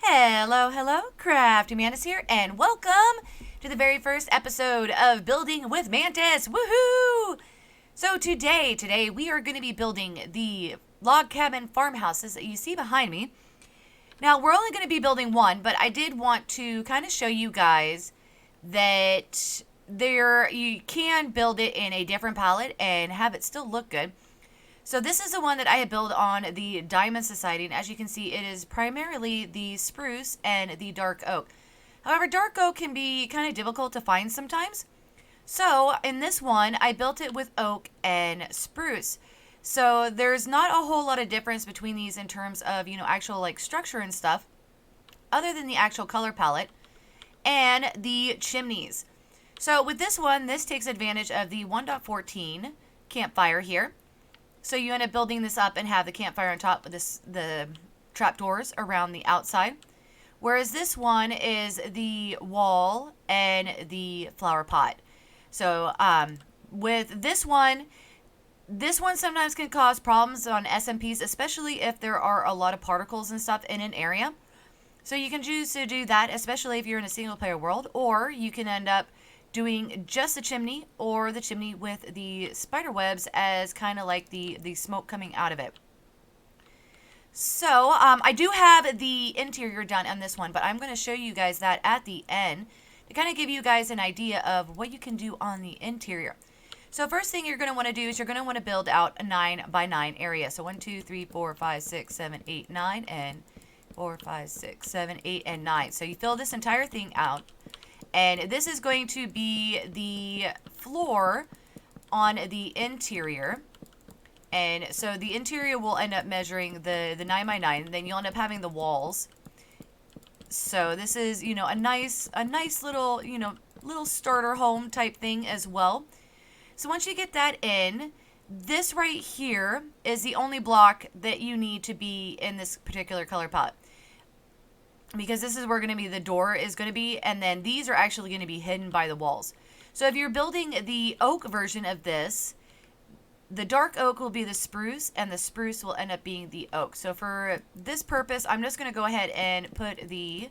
Hello, hello, CraftingMantis here, and welcome to the very first episode of Building with Mantis. Woohoo! So today we are going to be building the log cabin farmhouses that you see behind me. Now, we're only going to be building one, but I did want to kind of show you guys that you can build it in a different palette and have it still look good. So this is the one that I had built on the Diamond Society, and as you can see, it is primarily the spruce and the dark oak. However, dark oak can be kind of difficult to find sometimes. So in this one, I built it with oak and spruce. So there's not a whole lot of difference between these in terms of, actual like structure and stuff, other than the actual color palette and the chimneys. So with this one, this takes advantage of the 1.14 campfire here. So you end up building this up and have the campfire on top with the trapdoors around the outside. Whereas this one is the wall and the flower pot. So with this one sometimes can cause problems on SMPs, especially if there are a lot of particles and stuff in an area. So you can choose to do that, especially if you're in a single player world, or you can end up doing just the chimney or the chimney with the spider webs as kind of like the smoke coming out of it. So I do have the interior done on this one, but I'm going to show you guys that at the end to kind of give you guys an idea of what you can do on the interior. So first thing you're going to want to do is you're going to want to build out a 9x9 area. So 1, 2, 3, 4, 5, 6, 7, 8, 9, and 4, 5, 6, 7, 8, and 9. So you fill this entire thing out. And this is going to be the floor on the interior. And so the interior will end up measuring the 9x9. And then you'll end up having the walls. So this is, a nice little, little starter home type thing as well. So once you get that in, this right here is the only block that you need to be in this particular color palette. Because this is where the door is going to be, and then these are actually going to be hidden by the walls. So if you're building the oak version of this, the dark oak will be the spruce, and the spruce will end up being the oak. So for this purpose, I'm just going to go ahead and put the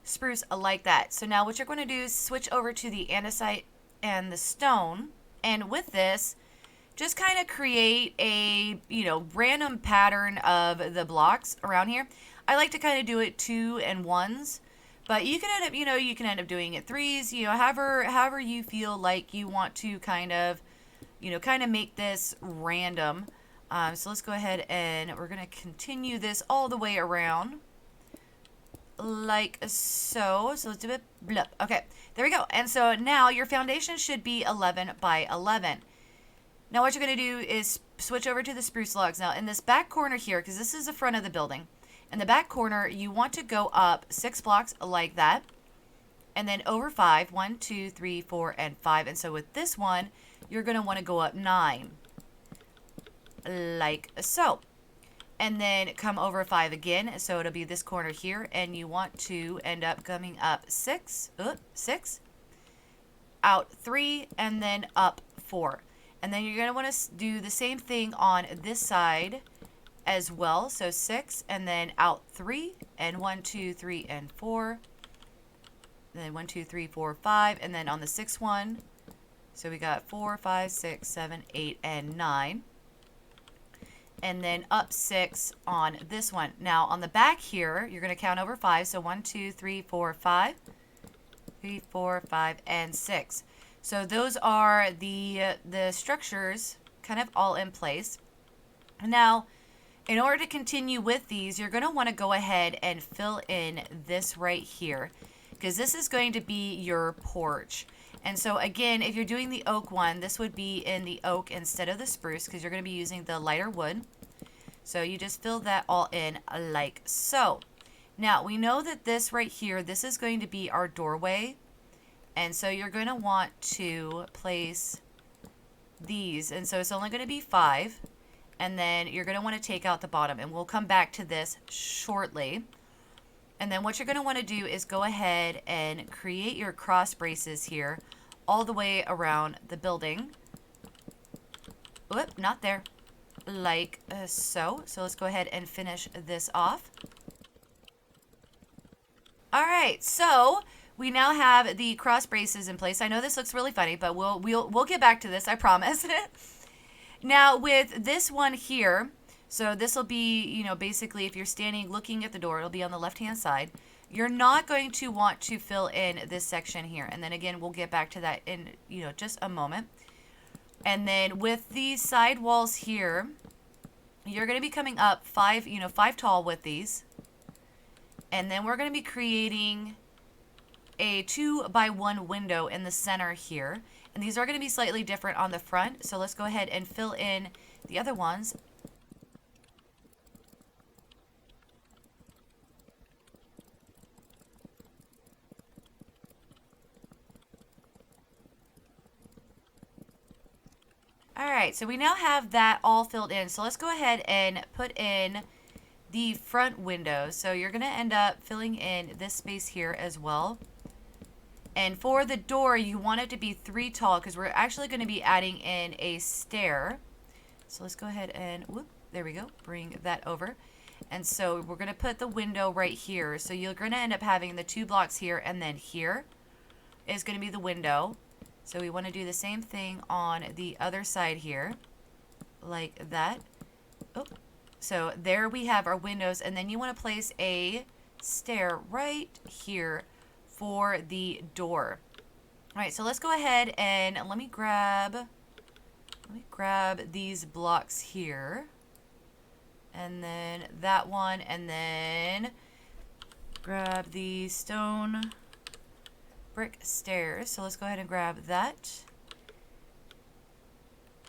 spruce like that. So now what you're going to do is switch over to the andesite and the stone, and with this, just kind of create a, random pattern of the blocks around here. I like to kind of do it 2 and 1s, but you can end up, you can end up doing it 3s, however you feel like you want to kind of make this random. So let's go ahead and we're going to continue this all the way around like so. So let's do it. Blip. Okay, there we go. And so now your foundation should be 11 by 11. Now what you're going to do is switch over to the spruce logs. Now in this back corner here, because this is the front of the building, in the back corner, you want to go up 6 blocks like that, and then over 5, 1, 2, 3, 4, and 5. And so with this one, you're going to want to go up 9, like so. And then come over 5 again, so it'll be this corner here, and you want to end up coming up 6, out 3, and then up 4. And then you're going to want to do the same thing on this side as well. So 6, and then out 3, and 1, 2, 3, and 4. And then 1, 2, 3, 4, 5, and then on the 6th one, so we got 4, 5, 6, 7, 8, and 9. And then up 6 on this one. Now on the back here, you're going to count over 5. So 1, 2, 3, 4, 5. 3, 4, 5, and 6. So those are the structures kind of all in place. Now, in order to continue with these, you're going to want to go ahead and fill in this right here, because this is going to be your porch. And so again, if you're doing the oak one, this would be in the oak instead of the spruce, because you're going to be using the lighter wood. So you just fill that all in like so. Now we know that this right here, this is going to be our doorway. And so you're going to want to place these. And so it's only going to be 5. And then you're going to want to take out the bottom. And we'll come back to this shortly. And then what you're going to want to do is go ahead and create your cross braces here all the way around the building. Whoop, not there. Like so. So let's go ahead and finish this off. All right, so we now have the cross braces in place. I know this looks really funny, but we'll get back to this, I promise. Now with this one here, so this will be, you know, basically if you're standing looking at the door, it'll be on the left-hand side. You're not going to want to fill in this section here. And then again, we'll get back to that in, you know, just a moment. And then with these side walls here, you're going to be coming up 5 tall with these. And then we're going to be creating a 2x1 window in the center here. And these are going to be slightly different on the front. So let's go ahead and fill in the other ones. Alright, so we now have that all filled in. So let's go ahead and put in the front window. So you're going to end up filling in this space here as well. And for the door, you want it to be 3 tall because we're actually going to be adding in a stair. So let's go ahead and, whoop, there we go, bring that over. And so we're going to put the window right here. So you're going to end up having the 2 blocks here, and then here is going to be the window. So we want to do the same thing on the other side here, like that. Oh, so there we have our windows, and then you want to place a stair right here for the door. All right, so let's go ahead and let me grab these blocks here, and then that one, and then grab the stone brick stairs. So let's go ahead and grab that.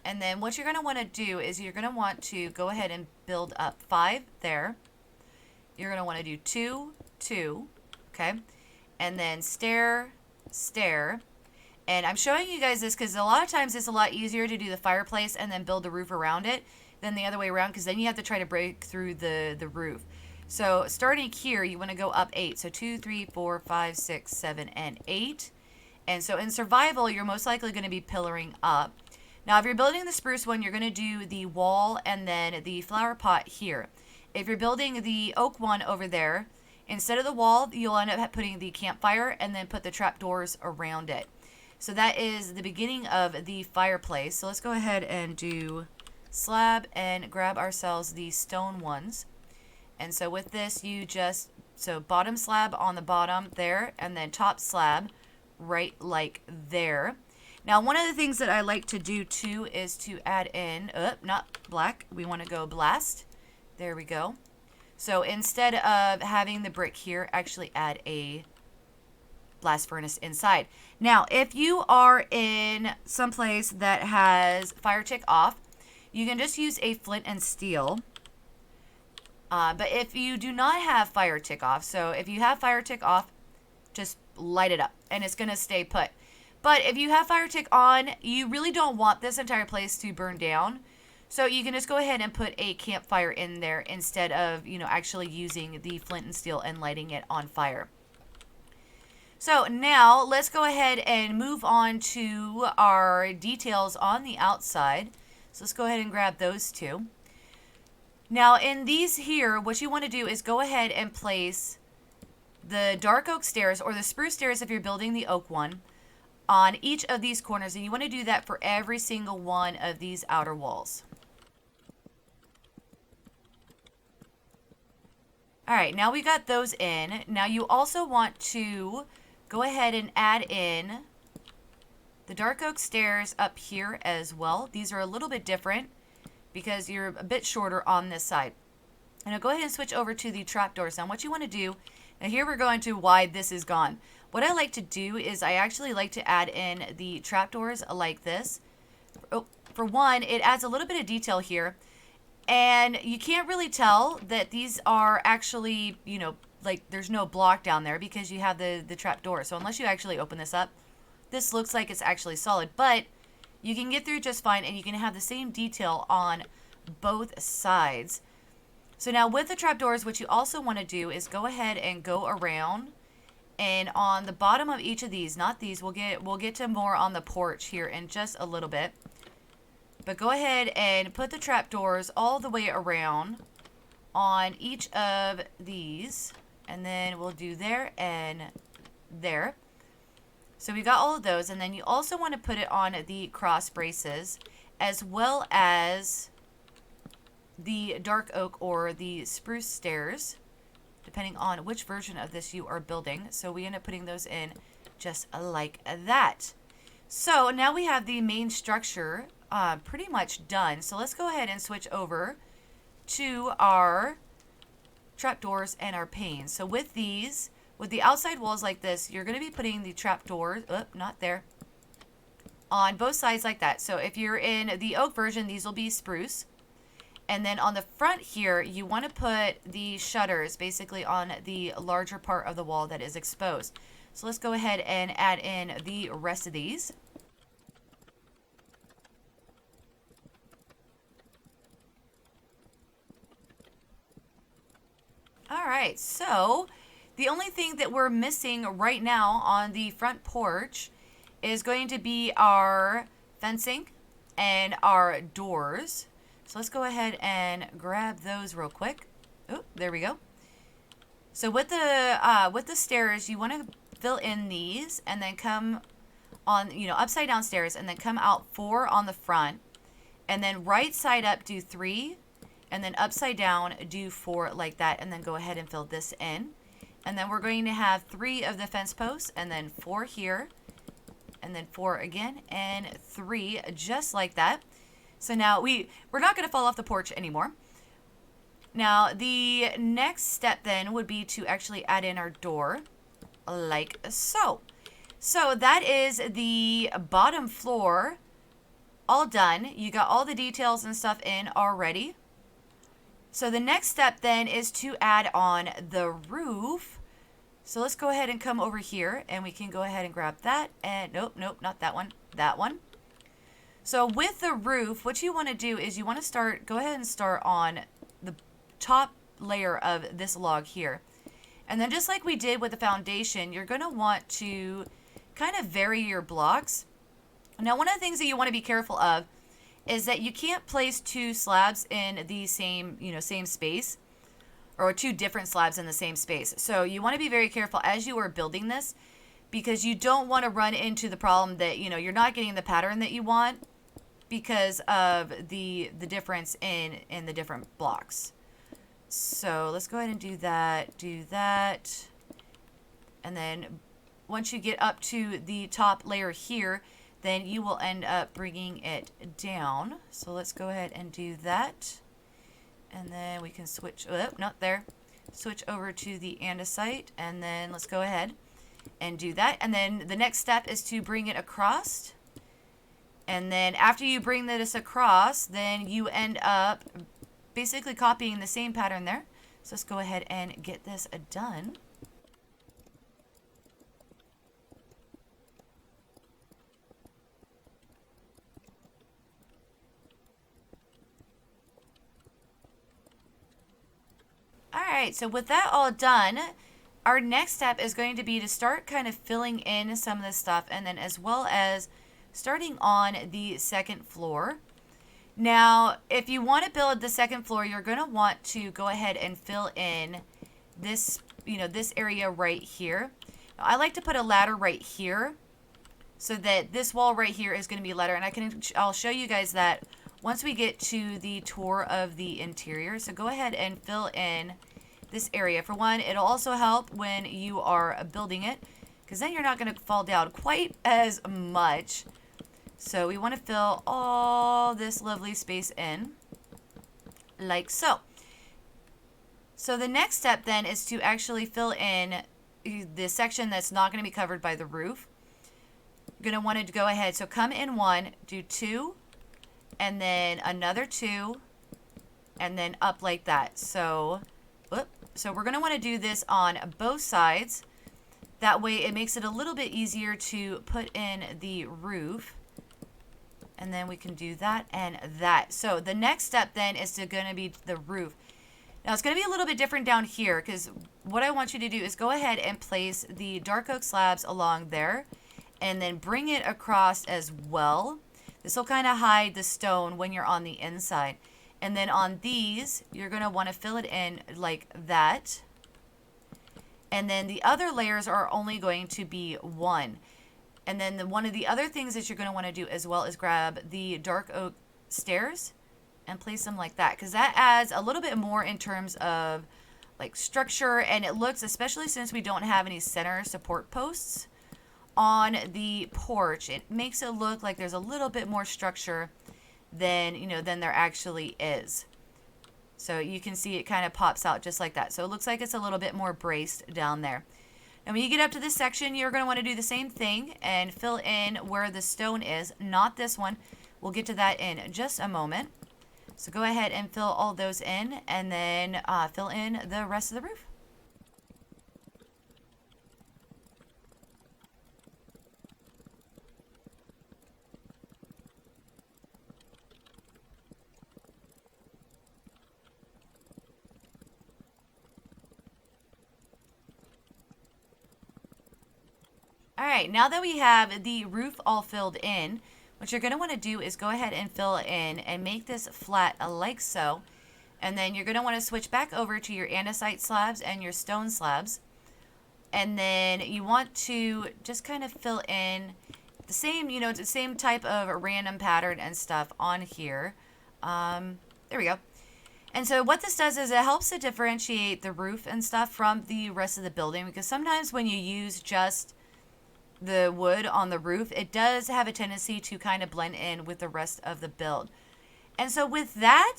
And then what you're going to want to do is you're going to want to go ahead and build up 5 there. You're going to want to do 2, 2, okay? And then stair, stair. And I'm showing you guys this because a lot of times it's a lot easier to do the fireplace and then build the roof around it than the other way around, because then you have to try to break through the roof. So starting here, you want to go up 8. So 2, 3, 4, 5, 6, 7, and 8. And so in survival, you're most likely going to be pillaring up. Now, if you're building the spruce one, you're going to do the wall and then the flower pot here. If you're building the oak one over there, instead of the wall, you'll end up putting the campfire and then put the trapdoors around it. So that is the beginning of the fireplace. So let's go ahead and do slab and grab ourselves the stone ones. And so with this, you just, so bottom slab on the bottom there, and then top slab right like there. Now, one of the things that I like to do too is to add in, not black, we want to go blast. There we go. So instead of having the brick here, actually add a blast furnace inside. Now, if you are in someplace that has fire tick off, you can just use a flint and steel. But if you do not have fire tick off, so if you have fire tick off, just light it up and it's going to stay put. But if you have fire tick on, you really don't want this entire place to burn down. So you can just go ahead and put a campfire in there instead of, you know, actually using the flint and steel and lighting it on fire. So now let's go ahead and move on to our details on the outside. So let's go ahead and grab those 2. Now in these here, what you want to do is go ahead and place the dark oak stairs, or the spruce stairs if you're building the oak one, on each of these corners. And you want to do that for every single one of these outer walls. Alright, now we got those in. Now you also want to go ahead and add in the dark oak stairs up here as well. These are a little bit different because you're a bit shorter on this side. And I'll go ahead and switch over to the trapdoors. Now what you want to do, and here we're going to why this is gone. What I like to do is I actually like to add in the trapdoors like this. Oh, for one, it adds a little bit of detail here. And you can't really tell that these are actually, you know, like there's no block down there because you have the trapdoor. So unless you actually open this up, this looks like it's actually solid. But you can get through just fine, and you can have the same detail on both sides. So now with the trapdoors, what you also want to do is go ahead and go around, and on the bottom of each of these, not these, we'll get to more on the porch here in just a little bit. But go ahead and put the trapdoors all the way around on each of these, and then we'll do there and there. So we got all of those, and then you also want to put it on the cross braces as well as the dark oak or the spruce stairs, depending on which version of this you are building. So we end up putting those in just like that. So now we have the main structure pretty much done. So let's go ahead and switch over to our trapdoors and our panes. So with these, with the outside walls like this, you're going to be putting the trapdoors, not there, on both sides like that. So if you're in the oak version, these will be spruce. And then on the front here, you want to put the shutters basically on the larger part of the wall that is exposed. So let's go ahead and add in the rest of these. All right, so the only thing that we're missing right now on the front porch is going to be our fencing and our doors. So let's go ahead and grab those real quick. Oh, there we go. So with the stairs, you want to fill in these and then come on, upside down stairs, and then come out 4 on the front, and then right side up do 3, and then upside down do 4 like that, and then go ahead and fill this in. And then we're going to have 3 of the fence posts, and then 4 here, and then 4 again, and 3 just like that. So now we're not going to fall off the porch anymore. Now the next step then would be to actually add in our door like so. So that is the bottom floor all done. You got all the details and stuff in already. So the next step then is to add on the roof. So let's go ahead and come over here, and we can go ahead and grab that. And nope, not that one, that one. So with the roof, what you want to do is you want to go ahead and start on the top layer of this log here. And then just like we did with the foundation, you're going to want to kind of vary your blocks. Now, one of the things that you want to be careful of is that you can't place 2 slabs in the same, same space, or 2 different slabs in the same space. So you want to be very careful as you are building this, because you don't want to run into the problem that, you're not getting the pattern that you want because of the difference in the different blocks. So let's go ahead and do that. And then once you get up to the top layer here, then you will end up bringing it down. So let's go ahead and do that. And then we can switch, not there. Switch over to the andesite, and then let's go ahead and do that. And then the next step is to bring it across. And then after you bring this across, then you end up basically copying the same pattern there. So let's go ahead and get this done. Alright, so with that all done, our next step is going to be to start kind of filling in some of this stuff, and then as well as starting on the second floor. Now, if you want to build the second floor, you're going to want to go ahead and fill in this, this area right here. Now, I like to put a ladder right here so that this wall right here is going to be a ladder, and I'll show you guys that once we get to the tour of the interior. So go ahead and fill in this area. For one, it'll also help when you are building it, because then you're not going to fall down quite as much. So we want to fill all this lovely space in, like so. So the next step then is to actually fill in the section that's not going to be covered by the roof. You're going to want to go ahead, so come in 1, do 2, and then another 2, and then up like that. So we're going to want to do this on both sides. That way it makes it a little bit easier to put in the roof. And then we can do that and that. So the next step then is going to be the roof. Now it's going to be a little bit different down here, because what I want you to do is go ahead and place the dark oak slabs along there, and then bring it across as well. This will kind of hide the stone when you're on the inside. And then on these, you're going to want to fill it in like that. And then the other layers are only going to be 1. And then one of the other things that you're going to want to do as well is grab the dark oak stairs and place them like that, because that adds a little bit more in terms of like structure, and it looks, especially since we don't have any center support posts on the porch, it makes it look like there's a little bit more structure than, you know, than there actually is. So you can see it kind of pops out just like that. So it looks like it's a little bit more braced down there. And when you get up to this section, you're going to want to do the same thing and fill in where the stone is, not this one. We'll get to that in just a moment. So go ahead and fill all those in, and then fill in the rest of the roof. All right, now that we have the roof all filled in, what you're going to want to do is go ahead and fill in and make this flat like so. And then you're going to want to switch back over to your andesite slabs and your stone slabs. And then you want to just kind of fill in the same, you know, the same type of random pattern and stuff on here. There we go. And so what this does is it helps to differentiate the roof and stuff from the rest of the building, because sometimes when you use just the wood on the roof, it does have a tendency to kind of blend in with the rest of the build. And so with that,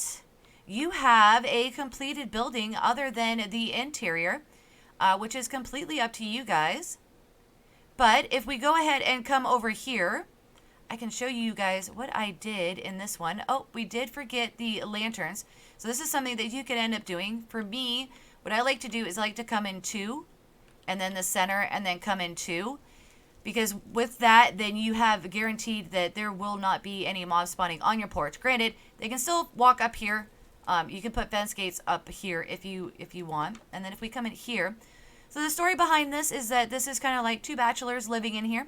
you have a completed building other than the interior, which is completely up to you guys. But if we go ahead and come over here, I can show you guys what I did in this one. Oh, we did forget the lanterns. So this is something that you could end up doing. For me, what I like to do is I like to come in 2, and then the center, and then come in 2. Because with that, then you have guaranteed that there will not be any mobs spawning on your porch. Granted, they can still walk up here. You can put fence gates up here if you want. And then if we come in here, so the story behind this is that this is kind of like 2 bachelors living in here.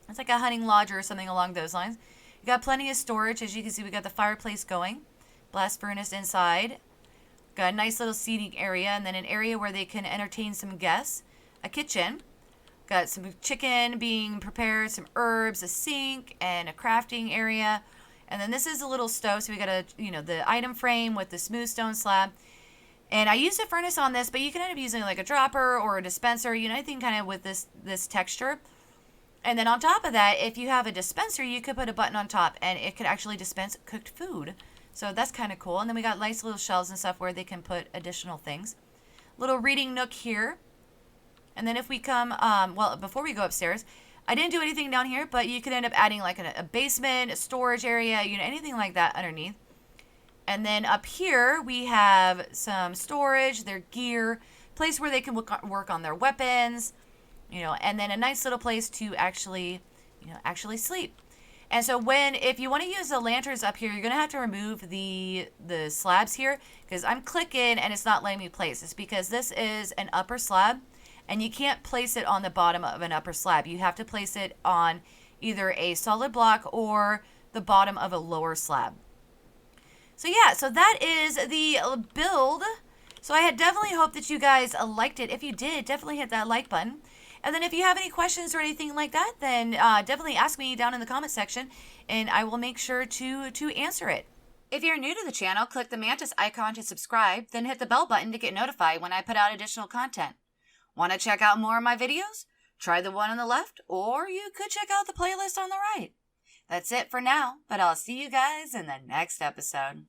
It's like a hunting lodge or something along those lines. You got plenty of storage. As you can see, we got the fireplace going, blast furnace inside. Got a nice little seating area, and then an area where they can entertain some guests. A kitchen. Got some chicken being prepared, some herbs, a sink, and a crafting area. And then this is a little stove, so we got the item frame with the smooth stone slab. And I used a furnace on this, but you can end up using like a dropper or a dispenser, anything kind of with this texture. And then on top of that, if you have a dispenser, you could put a button on top, and it could actually dispense cooked food. So that's kind of cool. And then we got nice little shelves and stuff where they can put additional things. Little reading nook here. And then if we come, well, before we go upstairs, I didn't do anything down here, but you could end up adding like a basement, a storage area, anything like that underneath. And then up here, we have some storage, their gear, place where they can work on their weapons, and then a nice little place to actually sleep. And so if you want to use the lanterns up here, you're going to have to remove the slabs here, because I'm clicking and it's not letting me place. It's because this is an upper slab. And you can't place it on the bottom of an upper slab. You have to place it on either a solid block or the bottom of a lower slab. So yeah, so that is the build. So I had definitely hoped that you guys liked it. If you did, definitely hit that like button. And then if you have any questions or anything like that, then definitely ask me down in the comment section, and I will make sure to answer it. If you're new to the channel, click the Mantis icon to subscribe, then hit the bell button to get notified when I put out additional content. Want to check out more of my videos? Try the one on the left, or you could check out the playlist on the right. That's it for now, but I'll see you guys in the next episode.